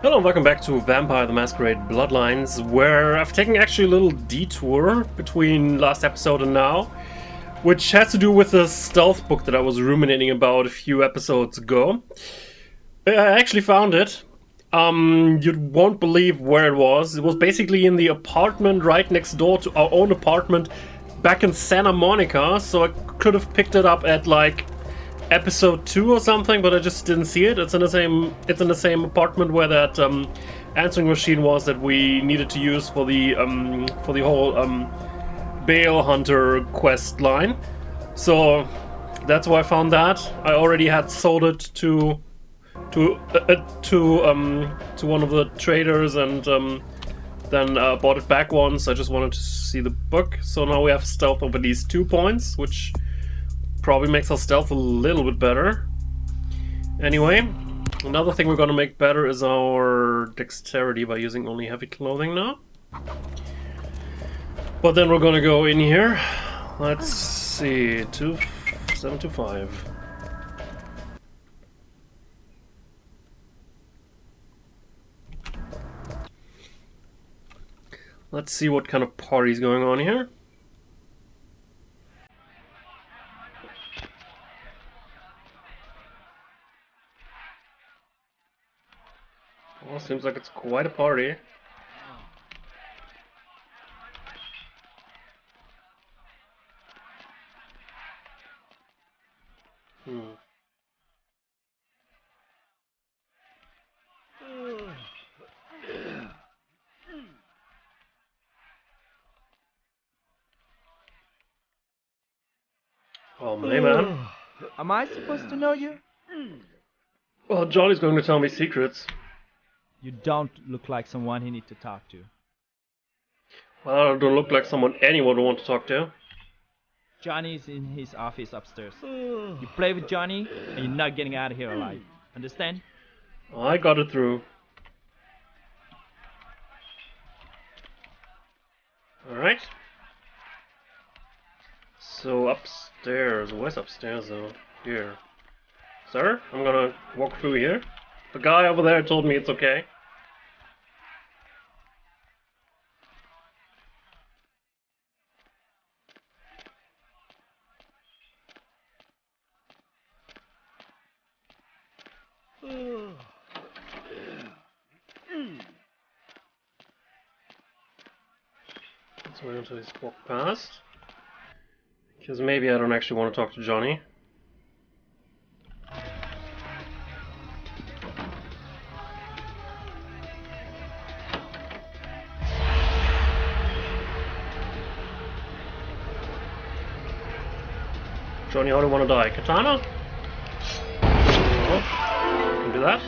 Hello and welcome back to Vampire the Masquerade Bloodlines, where I've taken actually a little detour between last episode and now, which has to do with the stealth book that I was ruminating about a few episodes ago. I actually found it. You won't believe where it was. It was basically in the apartment right next door to our own apartment back in Santa Monica, so I could have picked it up at like episode 2 or something, but I just didn't see it. It's in the same apartment where that answering machine was that we needed to use for the whole Bale Hunter quest line. So that's why I found that. I already had sold it to one of the traders and then bought it back once. I just wanted to see the book. So now we have stealth over these 2 points, which probably makes our stealth a little bit better. Anyway, another thing we're gonna make better is our dexterity by using only heavy clothing now. But then we're gonna go in here. Let's see, 725. Let's see what kind of party's going on here. Well, seems like it's quite a party. Oh, hey man. Am I supposed to know you? Well, Johnny's going to tell me secrets. You don't look like someone he needs to talk to. Well, I don't look like someone anyone would want to talk to. Johnny's in his office upstairs. You play with Johnny, and you're not getting out of here alive. Understand? I got it through. Alright. So upstairs. Where's upstairs though? Here. Sir, I'm gonna walk through here. The guy over there told me it's okay. Let's wait until he's walked past. Because maybe I don't actually want to talk to Johnny. Johnny, how do you want to die? Katana? Oh, you can do that.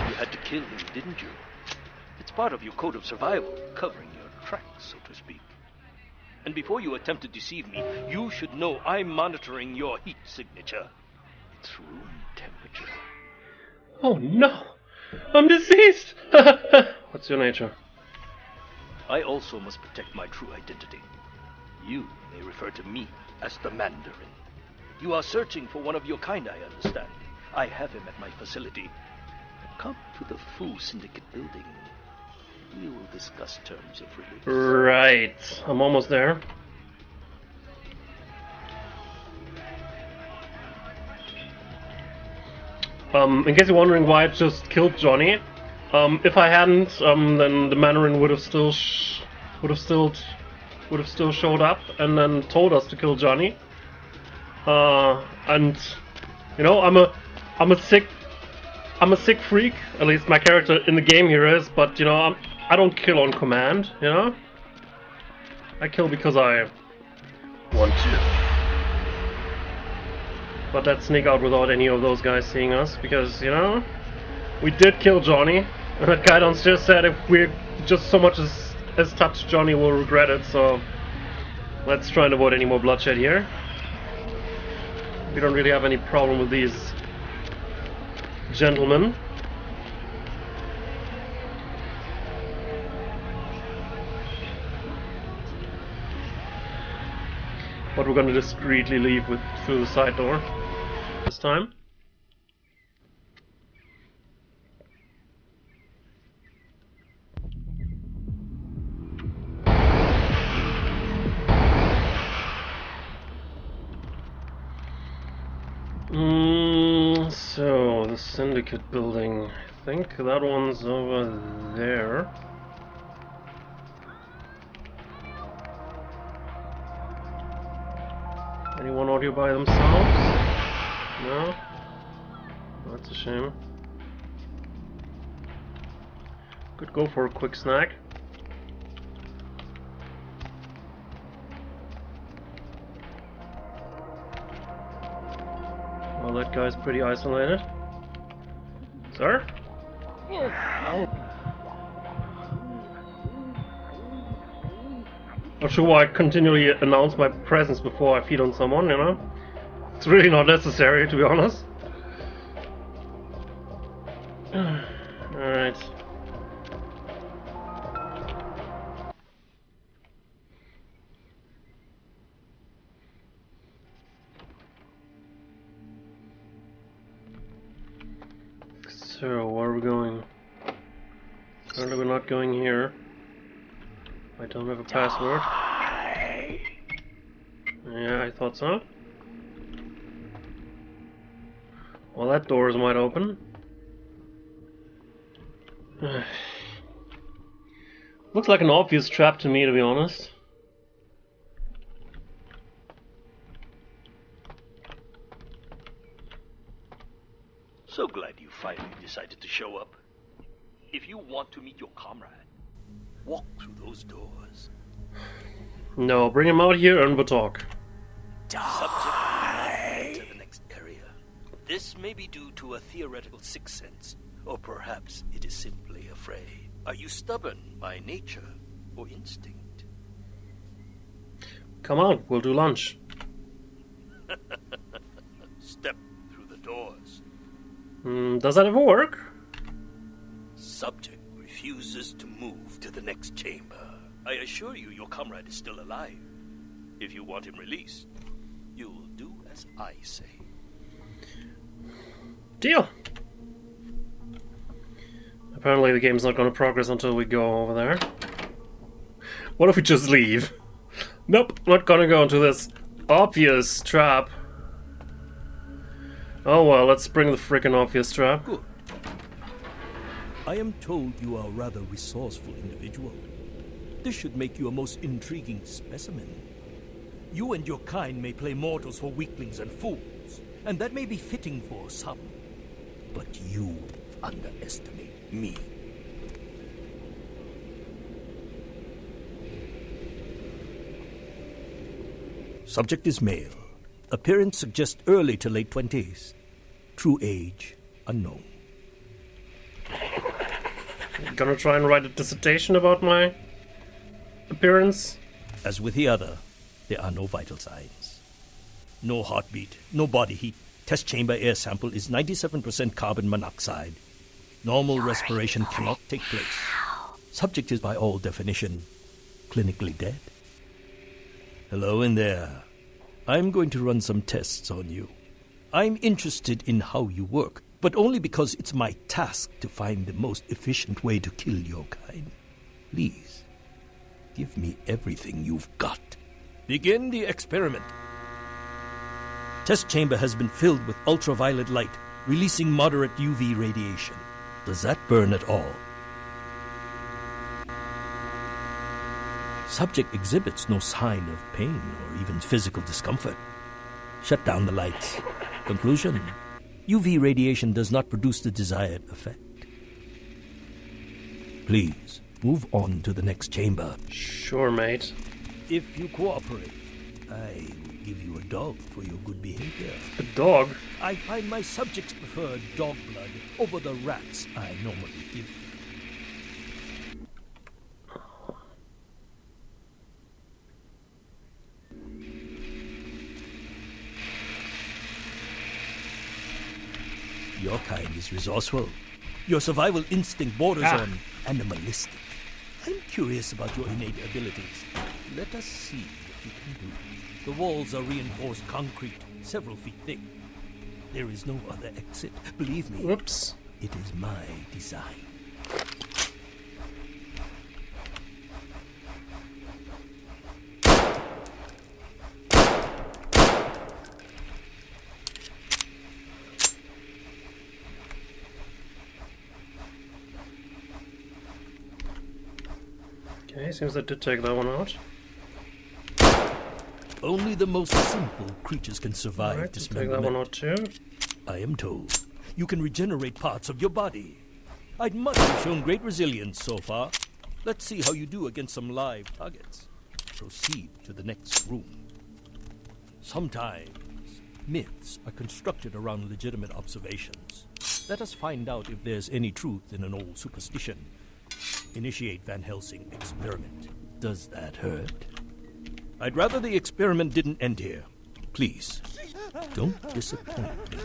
You had to kill him, didn't you? It's part of your code of survival, covering your tracks, so to speak. And before you attempt to deceive me, you should know I'm monitoring your heat signature. It's room temperature. Oh no! I'm deceased! What's your nature? I also must protect my true identity. You may refer to me as the Mandarin. You are searching for one of your kind, I understand. I have him at my facility. Come to the Fu Syndicate building. We will discuss terms of release. Right. I'm almost there. In case you're wondering why I just killed Johnny, if I hadn't, then the Mandarin would have still showed up and then told us to kill Johnny. And you know, I'm a sick freak. At least my character in the game here is. But you know, I don't kill on command. You know, I kill because I want to. But let's sneak out without any of those guys seeing us, because you know, we did kill Johnny. And that guy downstairs said if we just so much as touch Johnny, we'll regret it. So let's try and avoid any more bloodshed here. We don't really have any problem with these gentlemen. But we're gonna discreetly leave through the side door this time. Syndicate building. I think that one's over there. Anyone out here by themselves? No? That's a shame. Could go for a quick snack. Well, that guy's pretty isolated. Sir? Not sure why I continually announce my presence before I feed on someone, you know? It's really not necessary, to be honest. Alright. So, where are we going? Apparently we're not going here. I don't have a password. Yeah, I thought so. Well, that door is wide open. Looks like an obvious trap to me, to be honest. So glad you finally decided to show up. If you want to meet your comrade, walk through those doors. No, bring him out here and we'll talk. Subject will not enter the next area. This may be due to a theoretical sixth sense, or perhaps it is simply afraid. Are you stubborn by nature or instinct? Come on, we'll do lunch. Step through the doors. Does that ever work? Subject refuses to move to the next chamber. I assure you your comrade is still alive. If you want him released, you will do as I say. Deal. Apparently the game's not going to progress until we go over there. What if we just leave? Nope, not gonna go into this obvious trap. Oh well, let's bring the frickin' obvious trap. Good. I am told you are a rather resourceful individual. This should make you a most intriguing specimen. You and your kind may play mortals for weaklings and fools, and that may be fitting for some. But you underestimate me. Subject is male. Appearance suggests early to late 20s. True age, unknown. Gonna try and write a dissertation about my appearance? As with the other, there are no vital signs. No heartbeat, no body heat. Test chamber air sample is 97% carbon monoxide. Normal respiration cannot take place. Subject is by all definition clinically dead. Hello in there. I'm going to run some tests on you. I'm interested in how you work, but only because it's my task to find the most efficient way to kill your kind. Please, give me everything you've got. Begin the experiment. Test chamber has been filled with ultraviolet light, releasing moderate UV radiation. Does that burn at all? Subject exhibits no sign of pain or even physical discomfort. Shut down the lights. Conclusion: UV radiation does not produce the desired effect. Please, move on to the next chamber. Sure, mate. If you cooperate, I will give you a dog for your good behavior. A dog? I find my subjects prefer dog blood over the rats I normally give. Your kind is resourceful. Your survival instinct borders on animalistic. I'm curious about your innate abilities. Let us see what you can do. The walls are reinforced concrete, several feet thick. There is no other exit. Believe me. Whoops. It is my design. Okay, seems I did take that one out. Only the most simple creatures can survive Alright, take dismemberment. that one out too. I am told you can regenerate parts of your body. I'd much have shown great resilience so far. Let's see how you do against some live targets. Proceed to the next room. Sometimes myths are constructed around legitimate observations. Let us find out if there's any truth in an old superstition. Initiate Van Helsing experiment. Does that hurt? I'd rather the experiment didn't end here. Please, don't disappoint me.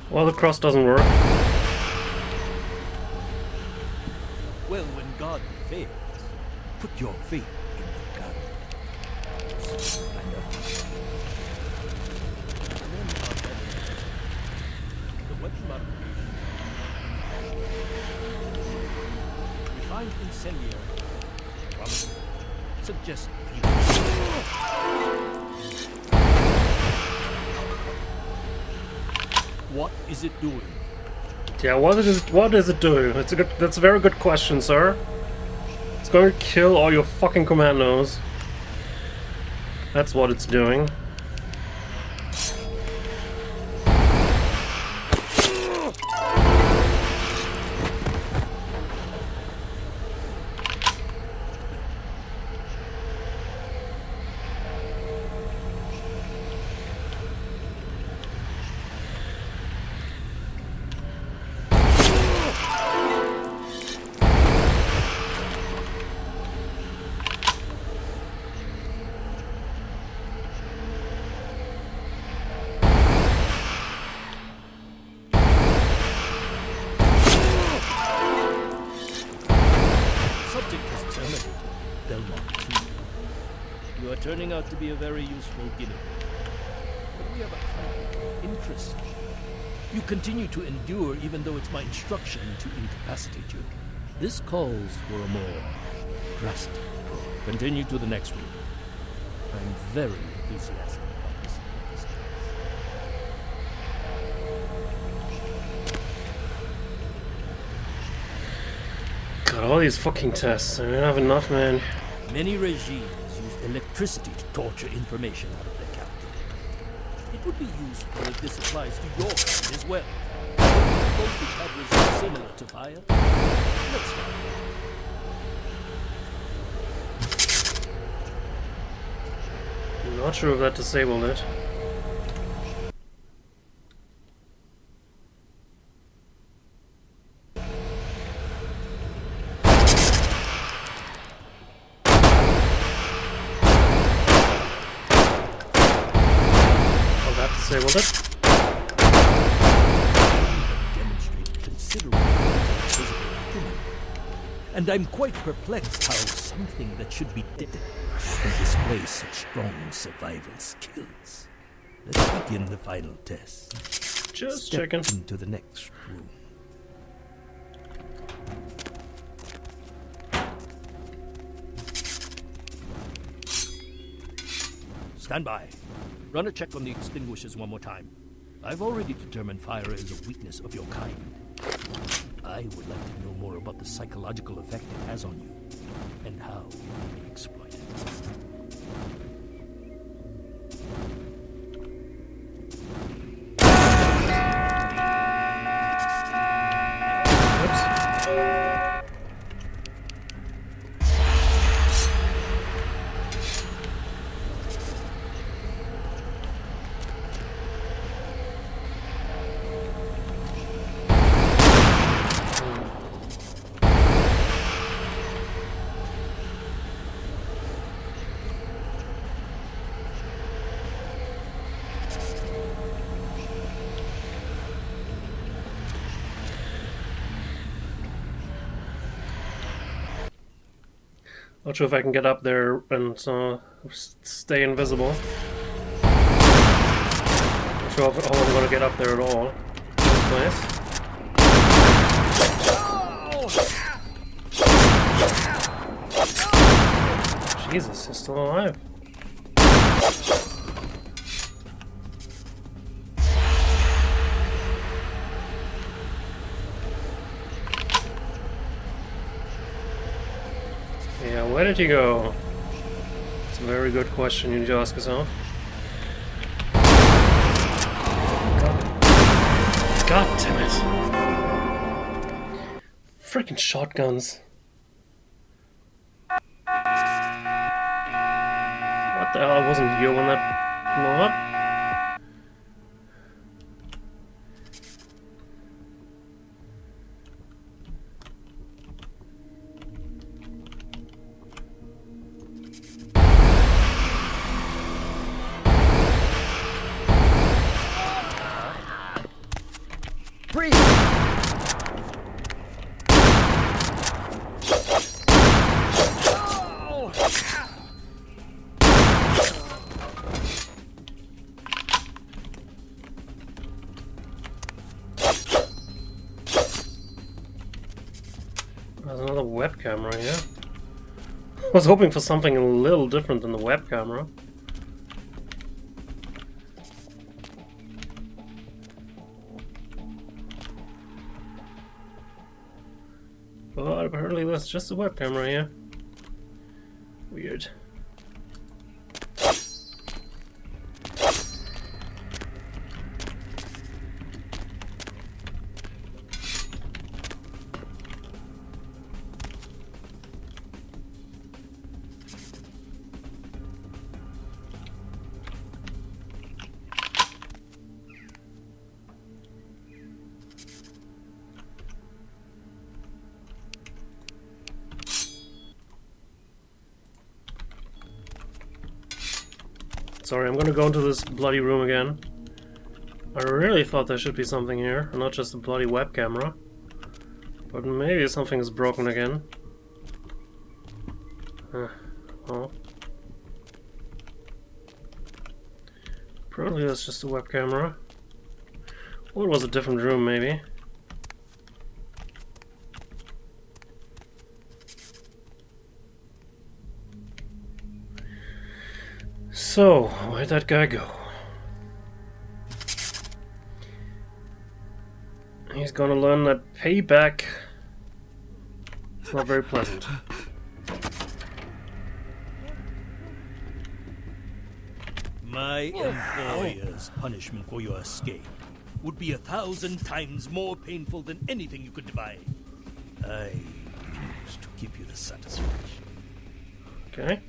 Well, the cross doesn't work. Well, when God fails, put your faith in the gun. And then our enemies. The weapon modification. Refined incendiary. Promising. Suggest what is it doing? Yeah, what is it doing? That's a very good question, sir. It's going to kill all your fucking commandos. That's what it's doing. You are turning out to be a very useful guinea pig. But we have a common interest. You continue to endure even though it's my instruction to incapacitate you. This calls for a more drastic approach. Continue to the next room. I'm very enthusiastic about this case. God, all these fucking tests. I don't have enough, man. Many regimes use electricity to torture information out of their captive. It would be useful if this applies to your kind as well. Voltage have results similar to fire. Let's find out. I'm not sure if that disabled it. Disabled it. Demonstrate considerable physical acumen. And I'm quite perplexed how something that should be dead can display such strong survival skills. Let's begin the final test. Just Step checking. into the next room. Stand by. Run a check on the extinguishers one more time. I've already determined fire is a weakness of your kind. I would like to know more about the psychological effect it has on you, and how it may be exploited. Not sure if I can get up there and stay invisible. Not sure how I'm gonna get up there at all. Nice. Jesus, he's still alive. Yeah, where did he go? It's a very good question you need to ask yourself. God damn it. Freaking shotguns. What the hell? I wasn't here when that blew up. There's another web camera here. I was hoping for something a little different than the web camera. But apparently that's just a web camera here. Weird. Sorry, I'm gonna go into this bloody room again. I really thought there should be something here, and not just a bloody web camera. But maybe something is broken again. Well. Probably that's just a web camera. Or it was a different room, maybe. So, where'd that guy go? He's gonna learn that payback is not very pleasant. My employer's punishment for your escape would be 1,000 times more painful than anything you could devise. I refuse to give you the satisfaction. Okay.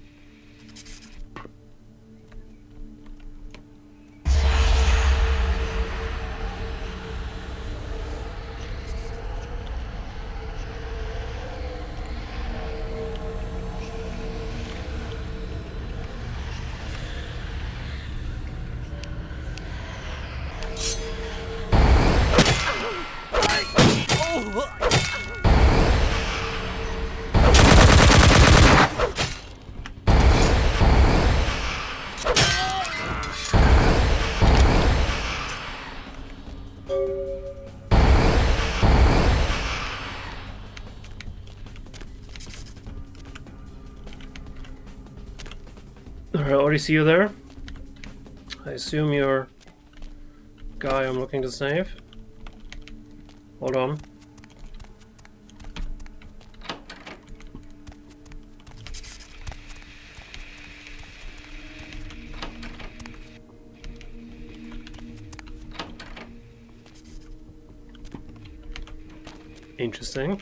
I already see you there. I assume you're guy I'm looking to save. Hold on. Interesting.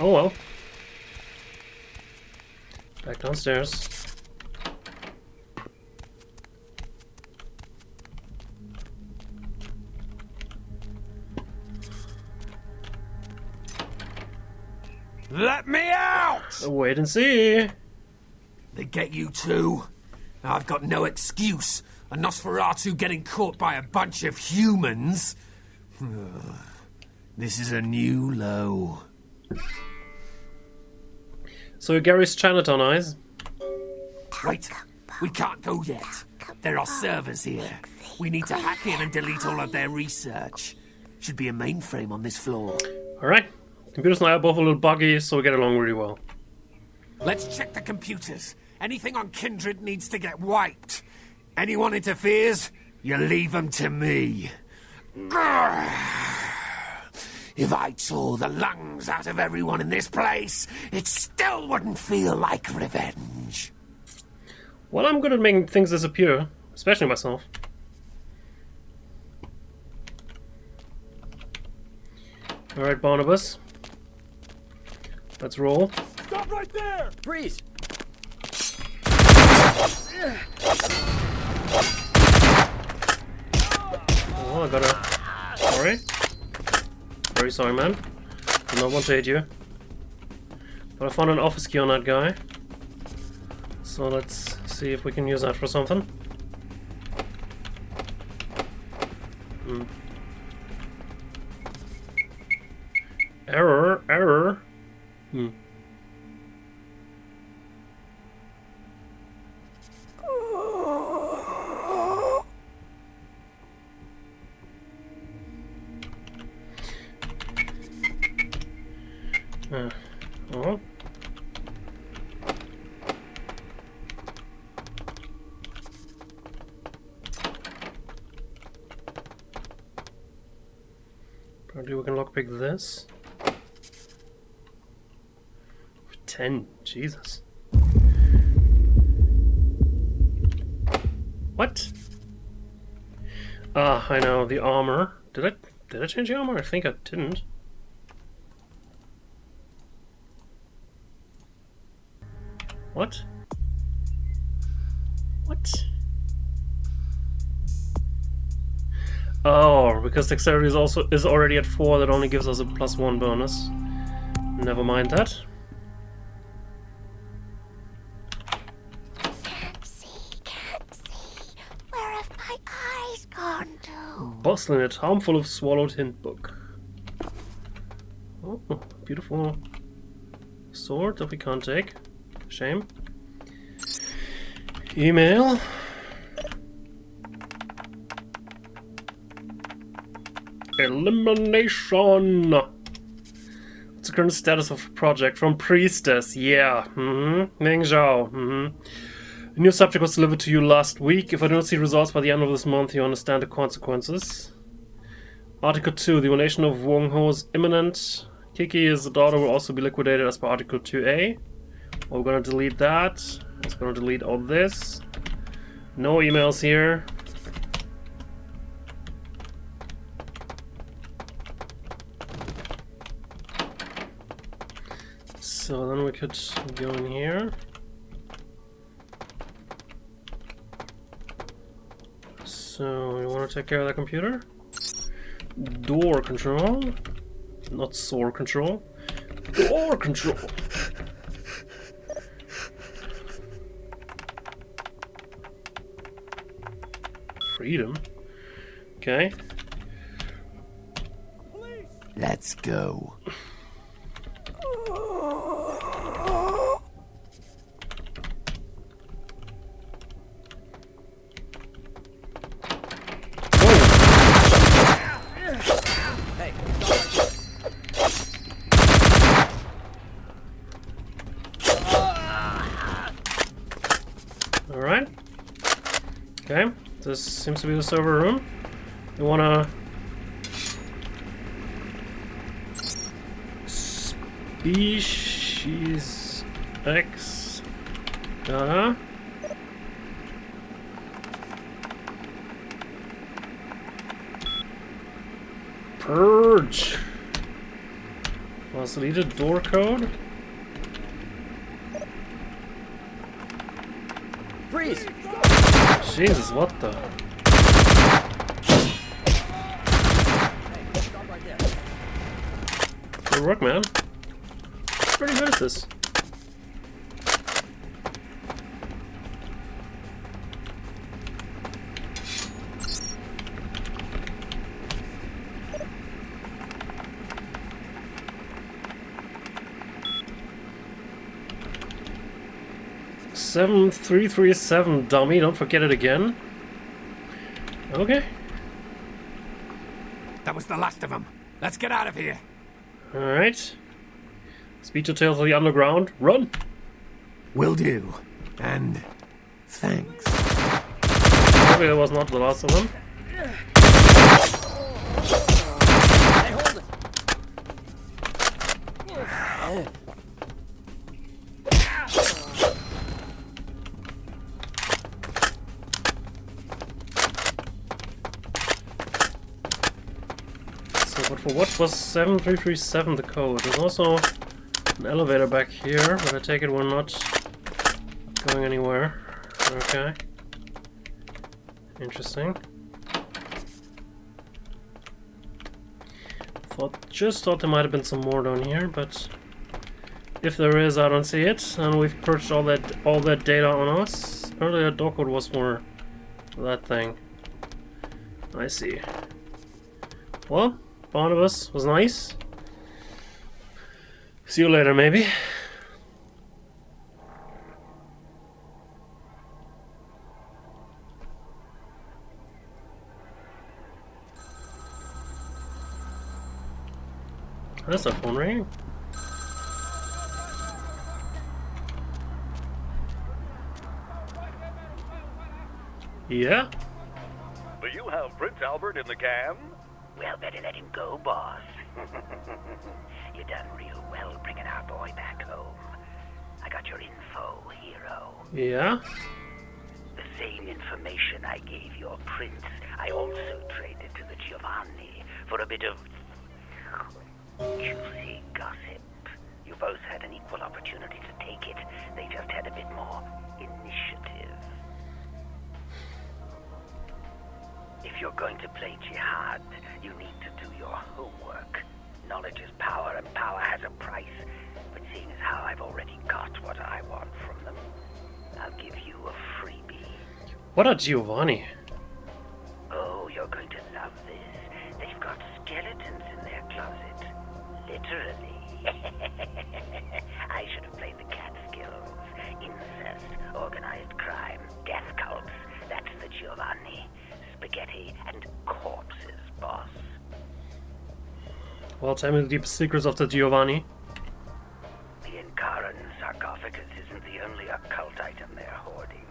Oh well. Back downstairs. Let me out! Wait and see. They get you too. I've got no excuse. A Nosferatu getting caught by a bunch of humans. This is a new low. So Gary's Chinatown eyes. Wait, we can't go yet. There are servers here. We need to hack in and delete all of their research. Should be a mainframe on this floor. Alright. Computers and I are both a little buggy, so we get along really well. Let's check the computers. Anything on Kindred needs to get wiped. Anyone interferes, you leave them to me. If I tore the lungs out of everyone in this place, it still wouldn't feel like revenge. Well, I'm good at making things disappear, especially myself. Alright, Barnabas. Let's roll. Stop right there! Freeze! Oh, I gotta... Sorry. Very sorry, man. Did not want to hit you. But I found an office key on that guy. So let's see if we can use that for something. Error, error. Oh. Probably we can lockpick this. 10, Jesus. What? Ah, I know, the armor. Did I change the armor? I think I didn't. What? What? Oh, because dexterity is already at 4, that only gives us a +1 bonus. Never mind that. Can't see. Where have my eyes gone to? Bustling it, harmful of swallowed hint book. Oh, beautiful sword that we can't take. Shame. Email. Elimination. What's the current status of project from Priestess? Yeah. Ming Zhao. A new subject was delivered to you last week. If I don't see results by the end of this month, you understand the consequences. Article 2. The elimination of Wong Ho is imminent. Kiki, his daughter, will also be liquidated as per Article 2A. Well, we're gonna delete that. It's gonna delete all this. No emails here. So then we could go in here. So we want to take care of the computer. Door control. Not sword control. Door control. Freedom. Okay. Let's go. Alright. Okay, this seems to be the server room. We wanna... Species X... Data. Purge! Was deleted door code? Freeze! Jesus, what the? Stop right there. Good work, man. Pretty good at this. $7,337, dummy. Don't forget it again. Okay. That was the last of them. Let's get out of here. Alright. Speed to tail to the underground. Run! Will do. And thanks. Maybe it was not the last of them. So, but for what was 7337 the code? There's also an elevator back here, but I take it we're not going anywhere. Okay. Interesting. Just thought there might have been some more down here, but if there is, I don't see it. And we've purged all that data on us. Apparently that door code was for that thing. I see. Well, Barnabas was nice. See you later, maybe. That's a phone ringing. Yeah? Do you have Prince Albert in the can? Well, better let him go, boss. You done real well bringing our boy back home. I got your info, hero. Yeah? The same information I gave your prince, I also traded to the Giovanni for a bit of juicy gossip. You both had an equal opportunity to take it. They just had a bit more initiative. If you're going to play jihad, you need to do your homework. Knowledge is power, and power has a price. But seeing as how I've already got what I want from them, I'll give you a freebie. What a Giovanni. Oh, you're going to love this. They've got skeletons in their closet. Literally. I should have played the Catskills. Incest, organized crime, death cults. That's the Giovanni. Spaghetti and corpses, boss. Well, tell me the deep secrets of the Giovanni. The Inkaran sarcophagus isn't the only occult item they're hoarding.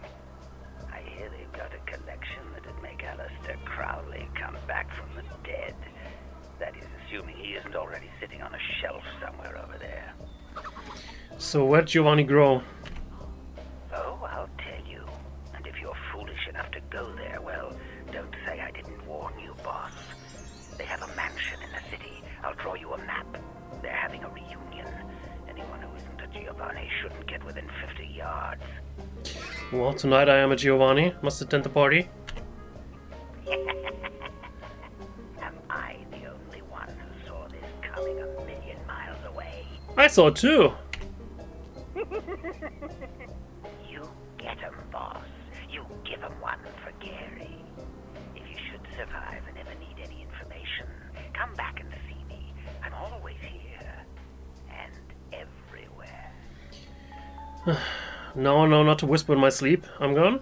I hear they've got a collection that'd make Aleister Crowley come back from the dead. That is, assuming he isn't already sitting on a shelf somewhere over there. So where'd Giovanni grow? Oh, I'll tell you. And if you're foolish enough to go there, well, don't say I didn't warn you, boss. They have a mansion in the city. I'll draw you a map. They're having a reunion. Anyone who isn't a Giovanni shouldn't get within 50 yards. Well, tonight I am a Giovanni. Must attend the party. Am I the only one who saw this coming a million miles away? I saw it too. You get 'em, boss. You give 'em one for Gary. If you should survive and ever need any information, come back and see me. I'm always here. And everywhere. No, not to whisper in my sleep. I'm gone.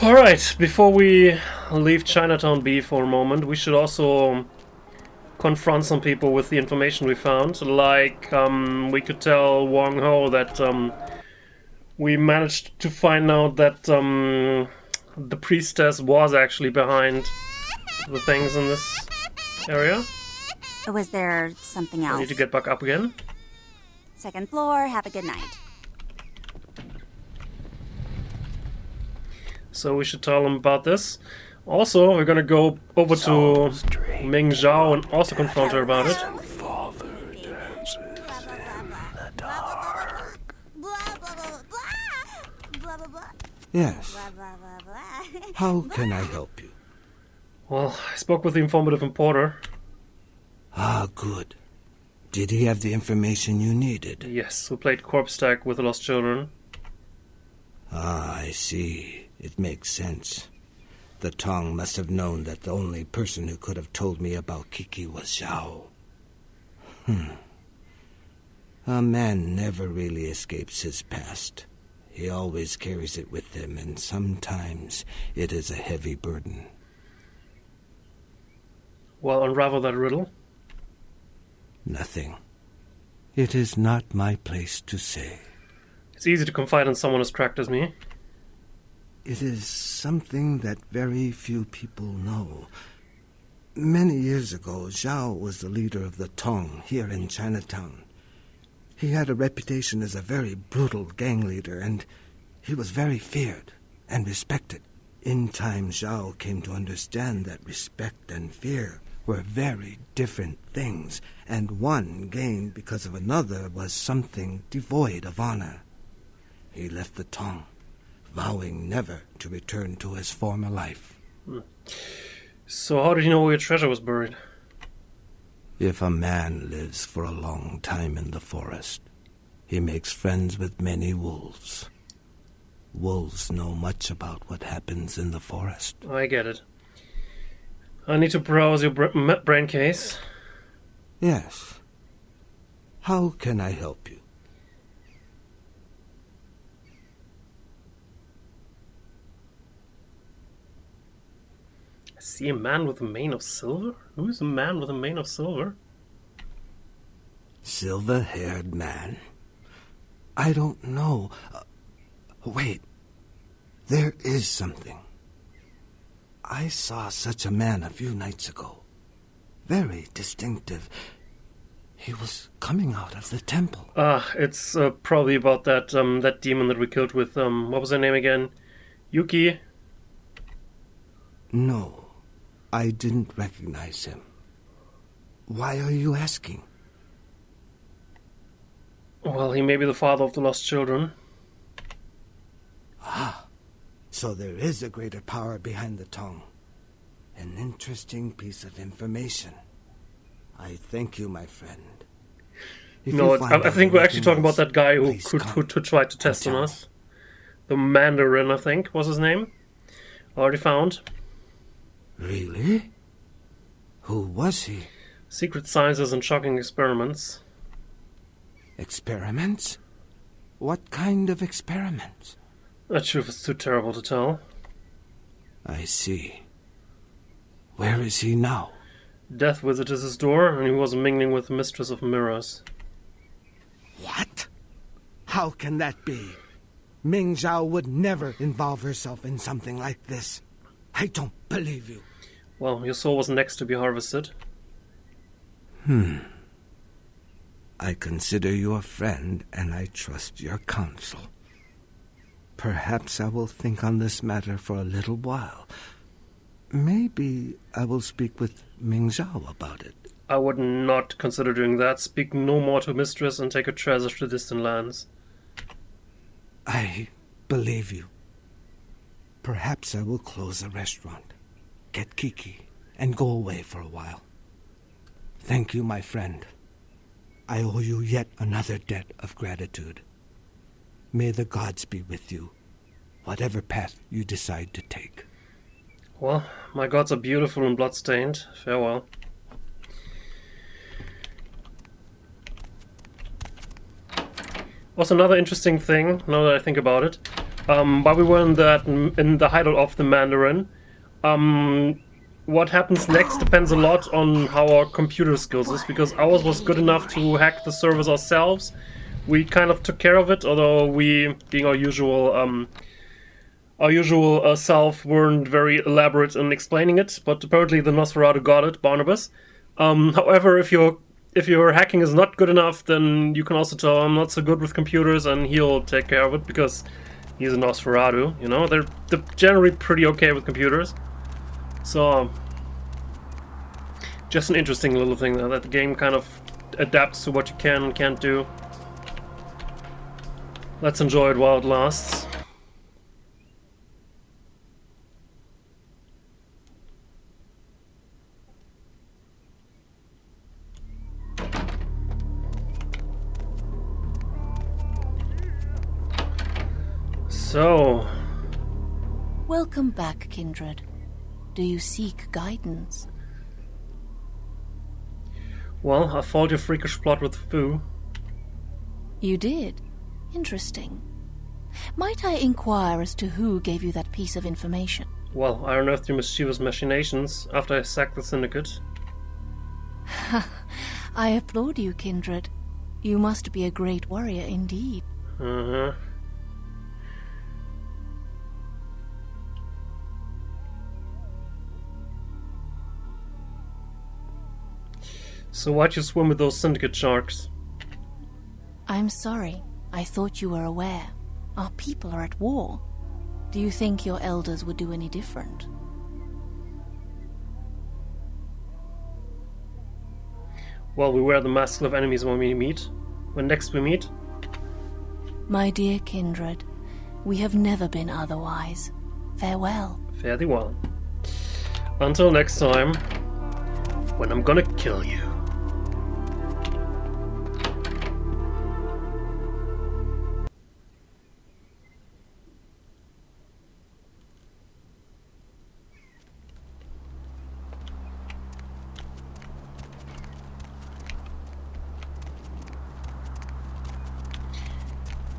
Alright, before we leave Chinatown B for a moment, we should also confront some people with the information we found. Like, we could tell Wong Ho that we managed to find out that the priestess was actually behind the things in this area. Was there something else? I need to get back up again. Second floor, have a good night. So we should tell them about this. Also, we're gonna go over to Ming Zhao and also confront her about it. Father dances in the dark. Yes. How can I help you? Well, I spoke with the informative importer. Ah, good. Did he have the information you needed? Yes, we played corpse tag with the lost children. Ah, I see. It makes sense. The Tong must have known that the only person who could have told me about Kiki was Zhao. A man never really escapes his past. He always carries it with him, and sometimes it is a heavy burden. Well, unravel that riddle. Nothing. It is not my place to say. It's easy to confide in someone as cracked as me. It is something that very few people know. Many years ago, Zhao was the leader of the Tong here in Chinatown. He had a reputation as a very brutal gang leader, and he was very feared and respected. In time, Zhao came to understand that respect and fear were very different things, and one gained because of another was something devoid of honor. He left the Tong, vowing never to return to his former life. So how did you know where your treasure was buried? If a man lives for a long time in the forest, he makes friends with many wolves. Wolves know much about what happens in the forest. I get it. I need to browse your brain case. Yes. How can I help you? I see a man with a mane of silver? Who is a man with a mane of silver? Silver-haired man? I don't know. Wait. There is something. I saw such a man a few nights ago. Very distinctive. He was coming out of the temple. It's probably about that demon that we killed with, what was her name again? Yuki? No, I didn't recognize him. Why are you asking? Well, he may be the father of the lost children. Ah, so there is a greater power behind the Tong. An interesting piece of information. I thank you, my friend. No, I think we're actually talking about that guy who tried to test on us. The Mandarin, I think, was his name. Already found. Really? Who was he? Secret sciences and shocking experiments. Experiments? What kind of experiments? Not sure if it's too terrible to tell. I see. Where is he now? Death visited his door, and he was mingling with the Mistress of Mirrors. What? How can that be? Ming Zhao would never involve herself in something like this. I don't believe you. Well, your soul was next to be harvested. I consider you a friend, and I trust your counsel. Perhaps I will think on this matter for a little while. Maybe I will speak with Ming Zhao about it. I would not consider doing that. Speak no more to Mistress and take her treasure to distant lands. I believe you. Perhaps I will close the restaurant, get Kiki, and go away for a while. Thank you, my friend. I owe you yet another debt of gratitude. May the gods be with you, whatever path you decide to take. Well, my gods are beautiful and blood-stained. Farewell. Was another interesting thing, now that I think about it. While we were in the hideout of the Mandarin, what happens next depends a lot on how our computer skills is, because ours was good enough to hack the servers ourselves. We kind of took care of it, although we, being our usual self, weren't very elaborate in explaining it, but apparently the Nosferatu got it, Barnabas. However, if your hacking is not good enough, then you can also tell I'm not so good with computers, and he'll take care of it, because he's a Nosferatu, you know? They're generally pretty okay with computers. So, just an interesting little thing there, that the game kind of adapts to what you can and can't do. Let's enjoy it while it lasts. So... Welcome back, Kindred. Do you seek guidance? Well, I followed your freakish plot with Fu. You did? Interesting. Might I inquire as to who gave you that piece of information? Well, I unearthed your mischievous machinations after I sacked the Syndicate. I applaud you, Kindred. You must be a great warrior indeed. Uh-huh. So why'd you swim with those syndicate sharks? I'm sorry. I thought you were aware. Our people are at war. Do you think your elders would do any different? Well, we wear the masks of enemies when we meet. When next we meet. My dear Kindred, we have never been otherwise. Farewell. Fare thee well. Until next time, when I'm gonna kill you.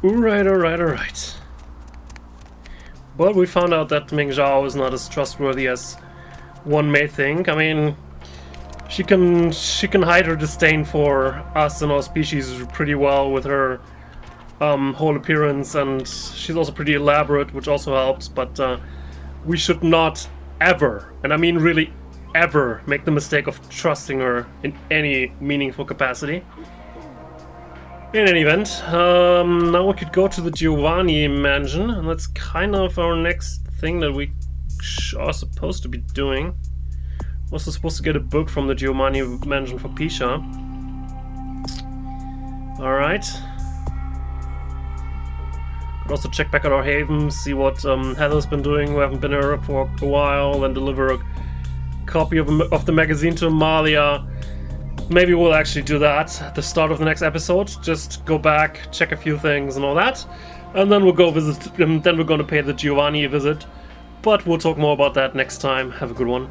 Alright. But we found out that Ming Zhao is not as trustworthy as one may think. I mean, she can hide her disdain for us and our species pretty well with her whole appearance, and she's also pretty elaborate, which also helps, but we should not ever, and I mean really ever, make the mistake of trusting her in any meaningful capacity. In any event, now we could go to the Giovanni mansion, and that's kind of our next thing that we are supposed to be doing. We're also supposed to get a book from the Giovanni mansion for Pisha. Alright. Could also check back at our haven, see what Heather's been doing. We haven't been here for a while, and deliver a copy of the magazine to Amalia. Maybe we'll actually do that at the start of the next episode. Just go back, check a few things and all that. And then we'll go visit, and then we're going to pay the Giovanni a visit. But we'll talk more about that next time. Have a good one.